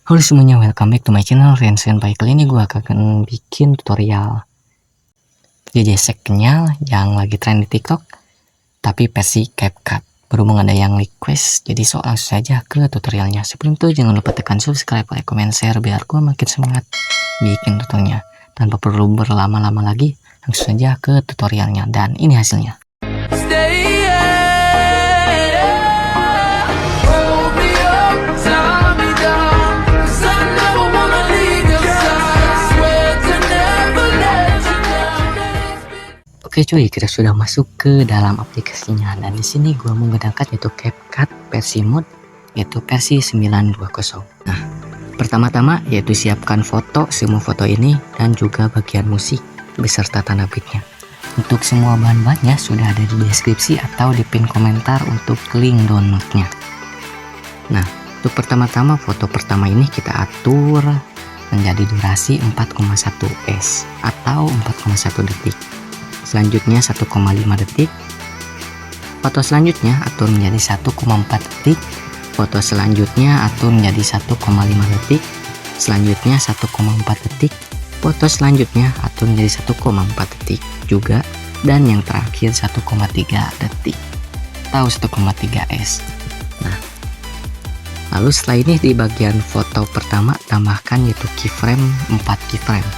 Halo semuanya, welcome back to my channel Rensenpai. Kali ini gue akan bikin tutorial gesek yang lagi tren di TikTok, tapi versi CapCut. Berhubung ada yang request, jadi langsung saja ke tutorialnya. Sebelum itu jangan lupa tekan subscribe, like, comment, share biar gue makin semangat bikin tutorialnya. Tanpa perlu berlama-lama lagi, langsung saja ke tutorialnya. Dan ini hasilnya. Oke cuy, kita sudah masuk ke dalam aplikasinya, dan di sini gua menggunakan yaitu CapCut versi mode, yaitu versi 920. Nah, pertama-tama yaitu siapkan foto, semua foto ini dan juga bagian musik beserta tanda bitnya. Untuk semua bahan-bahannya sudah ada di deskripsi atau di pin komentar untuk link downloadnya. Nah, untuk pertama-tama foto pertama ini kita atur menjadi durasi 4,1 s atau 4,1 detik. Selanjutnya 1,5 detik. Foto selanjutnya atur menjadi 1,4 detik. Foto selanjutnya atur menjadi 1,5 detik. Selanjutnya 1,4 detik. Foto selanjutnya atur menjadi 1,4 detik juga, dan yang terakhir 1,3 detik atau 1,3 s. Nah, lalu setelah ini di bagian foto pertama tambahkan yaitu keyframe 4 keyframe.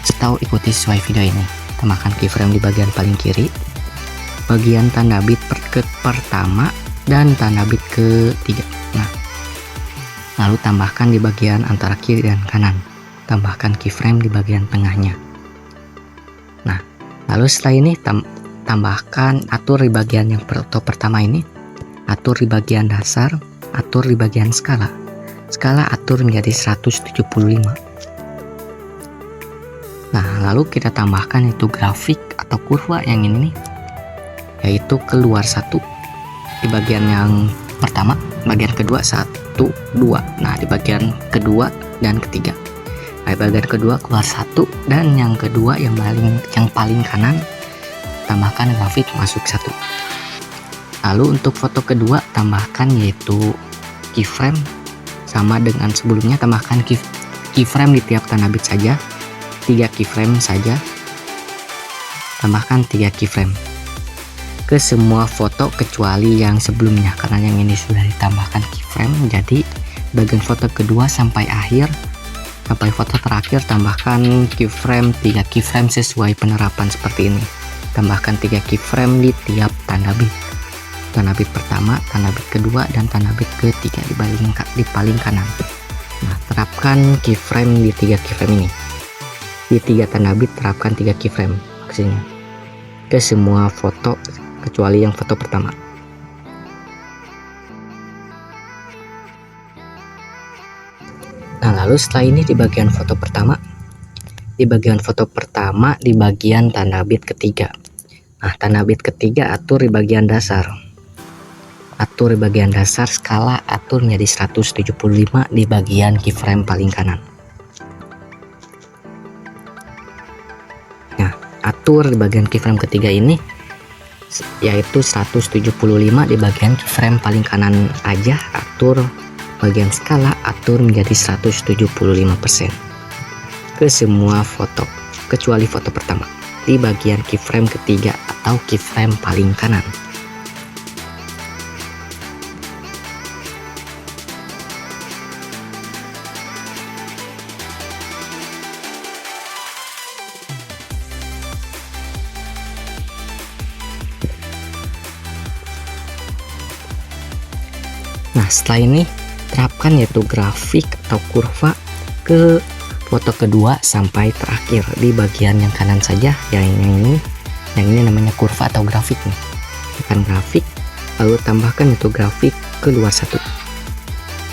Setahu ikuti sesuai video ini. Tambahkan keyframe di bagian paling kiri, bagian tanda bit pertama dan tanda bit ketiga. Nah, lalu tambahkan di bagian antara kiri dan kanan. Tambahkan keyframe di bagian tengahnya. Nah, lalu setelah ini tambahkan, atur di bagian yang foto pertama ini, atur di bagian dasar, atur di bagian skala. Skala atur menjadi 175. Nah, lalu kita tambahkan itu grafik atau kurva yang ini nih, yaitu keluar satu di bagian yang pertama, bagian kedua 1, 2. Nah, di bagian kedua dan ketiga. Nah, di bagian kedua keluar satu, dan yang kedua yang paling kanan tambahkan grafik masuk satu. Lalu untuk foto kedua tambahkan yaitu keyframe sama dengan sebelumnya, tambahkan keyframe di tiap tanda bit saja. 3 keyframe saja, tambahkan 3 keyframe ke semua foto kecuali yang sebelumnya, karena yang ini sudah ditambahkan keyframe. Jadi bagian foto kedua sampai akhir, sampai foto terakhir tambahkan keyframe 3 keyframe sesuai penerapan seperti ini. Tambahkan 3 keyframe di tiap tanda bit. Tanda bit pertama, tanda bit kedua, dan tanda bit ketiga di paling kanan. Nah, terapkan keyframe di 3 keyframe ini. Di 3 tanda bit terapkan 3 keyframe maksudnya ke semua foto kecuali yang foto pertama. Nah, lalu setelah ini di bagian foto pertama, di bagian tanda bit ketiga. Nah, tanda bit ketiga atur di bagian dasar. Atur di bagian dasar, skala atur menjadi 175 di bagian keyframe paling kanan. Atur di bagian keyframe ketiga ini yaitu 175 di bagian keyframe paling kanan aja. Atur bagian skala, atur menjadi 175% ke semua foto kecuali foto pertama di bagian keyframe ketiga atau keyframe paling kanan. Nah, setelah ini terapkan yaitu grafik atau kurva ke foto kedua sampai terakhir di bagian yang kanan saja. Yang ini namanya kurva atau grafik nih. Tekan grafik, lalu tambahkan itu grafik keluar satu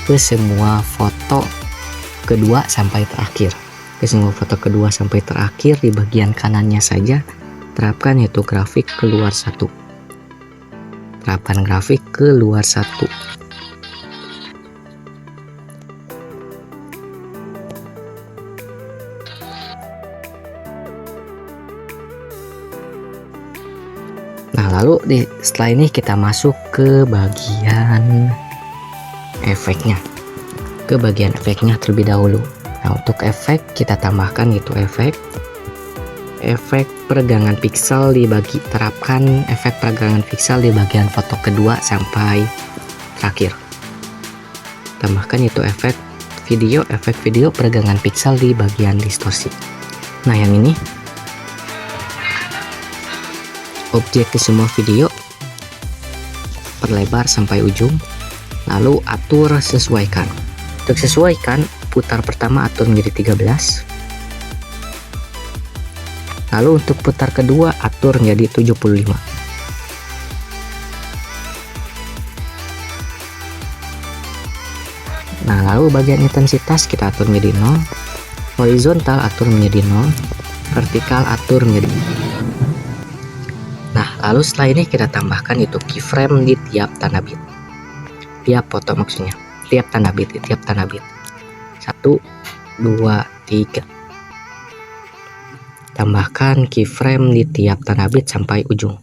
ke semua foto kedua sampai terakhir. Ke semua foto kedua sampai terakhir di bagian kanannya saja terapkan yaitu grafik keluar satu. Terapkan grafik keluar satu. Nah, lalu setelah ini kita masuk ke bagian efeknya. ke bagian efeknya terlebih dahulu. Nah, untuk efek kita tambahkan itu efek peregangan piksel terapkan efek peregangan piksel di bagian foto kedua sampai terakhir. Tambahkan itu efek video peregangan piksel di bagian distorsi. Nah, yang ini objek ke semua video, perlebar sampai ujung, lalu atur sesuaikan. Untuk sesuaikan, putar pertama atur menjadi 13, lalu untuk putar kedua atur menjadi 75. Nah, lalu bagian intensitas kita atur menjadi 0, horizontal atur menjadi 0, vertikal atur menjadi 0. Nah, lalu setelah ini kita tambahkan itu keyframe di tiap tanda bit, tiap foto maksudnya, tiap tanda bit. 1, 2, 3. Tambahkan keyframe di tiap tanda bit sampai ujung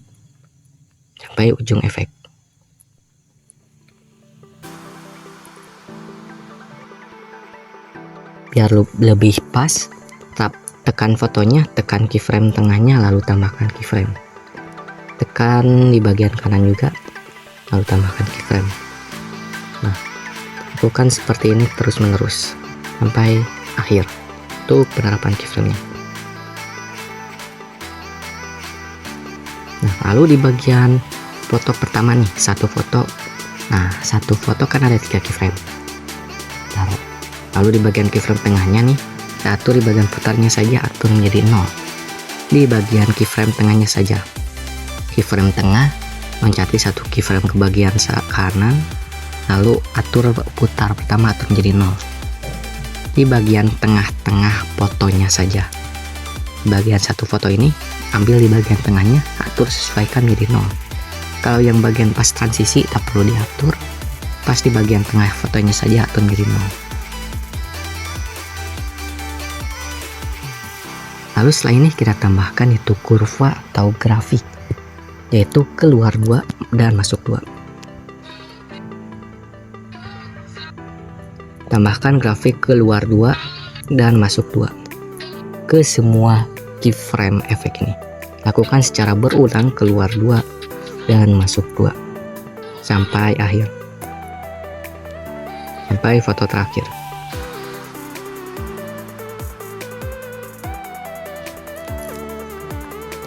efek. Biar lebih pas, tekan fotonya, tekan keyframe tengahnya, lalu tambahkan keyframe. Tekan di bagian kanan juga, lalu tambahkan keyframe. Nah, lakukan seperti ini terus menerus sampai akhir untuk penerapan keyframe-nya. Nah, lalu di bagian foto pertama nih, satu foto. Nah, satu foto kan ada 3 keyframe. Taruh. Lalu di bagian keyframe tengahnya nih, kita atur di bagian putarnya saja, atur menjadi 0. Di bagian keyframe tengahnya saja. Keyframe tengah, loncati satu keyframe ke bagian kanan, lalu atur putar pertama atur menjadi 0. Di bagian tengah-tengah fotonya saja. Bagian satu foto ini, ambil di bagian tengahnya, atur sesuaikan menjadi 0. Kalau yang bagian pas transisi tak perlu diatur, pas di bagian tengah fotonya saja atur menjadi 0. Lalu setelah ini kita tambahkan itu kurva atau grafik, yaitu keluar 2 dan masuk 2. Tambahkan grafik keluar 2 dan masuk 2 ke semua keyframe efek ini. Lakukan secara berulang, keluar 2 dan masuk 2 sampai akhir, sampai foto terakhir.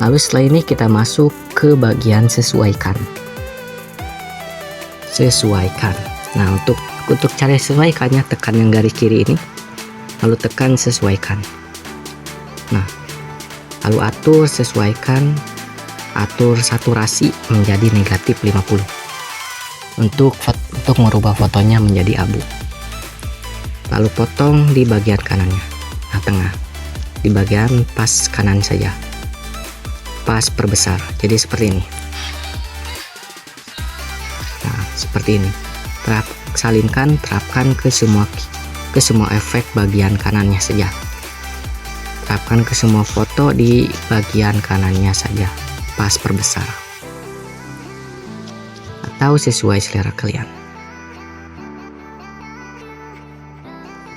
Lalu setelah ini kita masuk ke bagian sesuaikan. Nah, untuk cara sesuaikannya, tekan yang garis kiri ini, lalu tekan sesuaikan. Nah, lalu atur sesuaikan, atur saturasi menjadi negatif 50 untuk merubah fotonya menjadi abu. Lalu potong di bagian kanannya, nah tengah, di bagian pas kanan saja, pas perbesar, jadi seperti ini. Nah, seperti ini. Terapkan ke semua efek bagian kanannya saja. Terapkan ke semua foto di bagian kanannya saja, pas perbesar, atau sesuai selera kalian.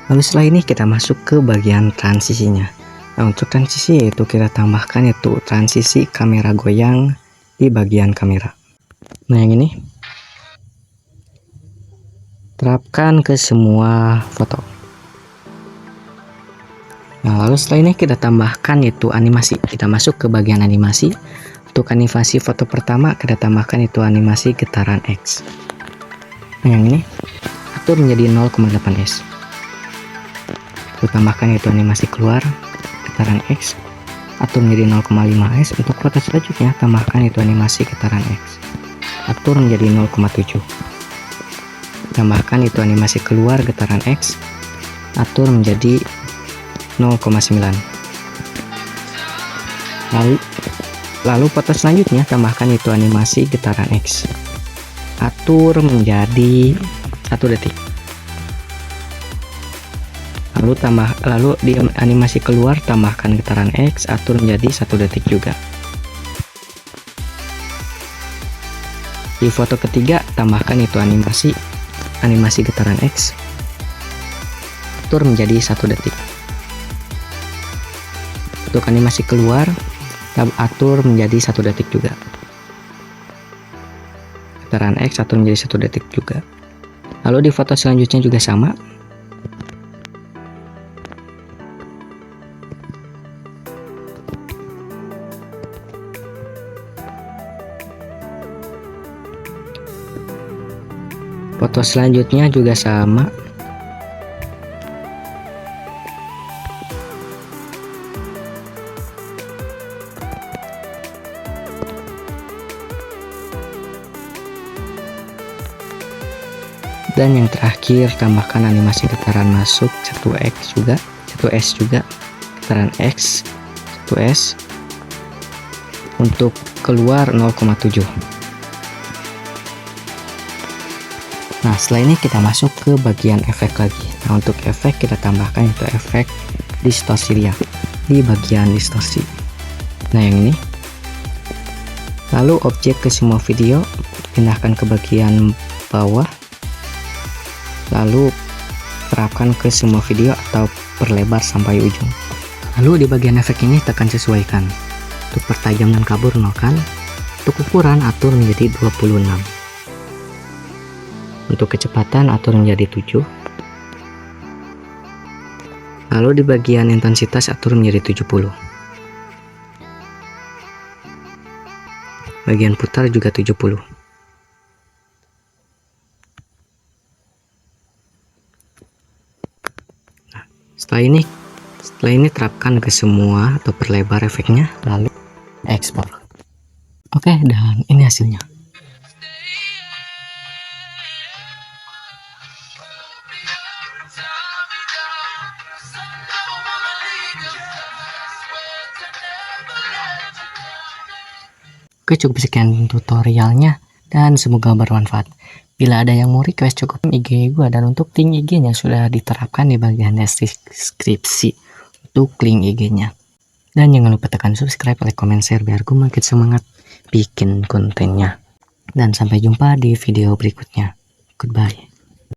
Lalu setelah ini kita masuk ke bagian transisinya. Nah, untuk transisi yaitu kita tambahkan itu transisi kamera goyang di bagian kamera. Nah, yang ini terapkan ke semua foto. Nah, lalu setelah ini kita tambahkan itu animasi. Kita masuk ke bagian animasi. Untuk animasi foto pertama kita tambahkan itu animasi getaran X. Nah, yang ini atur menjadi 0,8s. Kita tambahkan itu animasi keluar getaran X, atur menjadi 0,5s. Untuk foto selanjutnya tambahkan itu animasi getaran X, atur menjadi 0,7. Tambahkan itu animasi keluar getaran X, atur menjadi 0,9. Lalu foto selanjutnya tambahkan itu animasi getaran X, atur menjadi 1 detik. Lalu di animasi keluar tambahkan getaran X, atur menjadi 1 detik juga. Di foto ketiga tambahkan itu animasi getaran X, atur menjadi 1 detik. Untuk animasi keluar, kita atur menjadi 1 detik juga. Getaran X atur menjadi 1 detik juga. Lalu di foto selanjutnya juga sama. Foto selanjutnya juga sama. Dan yang terakhir, tambahkan animasi getaran masuk 1X juga, 1S juga, getaran X, 1S, untuk keluar 0,7. Nah, setelah ini kita masuk ke bagian efek lagi. Nah, untuk efek kita tambahkan itu efek distorsi riak di bagian distorsi. Nah, yang ini. Lalu objek ke semua video, pindahkan ke bagian bawah. Lalu terapkan ke semua video atau perlebar sampai ujung. Lalu di bagian efek ini tekan sesuaikan. Untuk pertajam dan kabur nolkan. Untuk ukuran atur menjadi 26. Untuk kecepatan atur menjadi 7. Lalu di bagian intensitas atur menjadi 70. Bagian putar juga 70. Setelah ini terapkan ke semua atau perlebar efeknya, lalu ekspor. Oke, dan ini hasilnya. Oke, cukup sekian tutorialnya dan semoga bermanfaat. Bila ada yang mau request, cukup IG gua, dan untuk link IG-nya sudah diterapkan di bagian deskripsi untuk link IG-nya. Dan jangan lupa tekan subscribe, like, comment, share biar gue makin semangat bikin kontennya. Dan sampai jumpa di video berikutnya. Goodbye.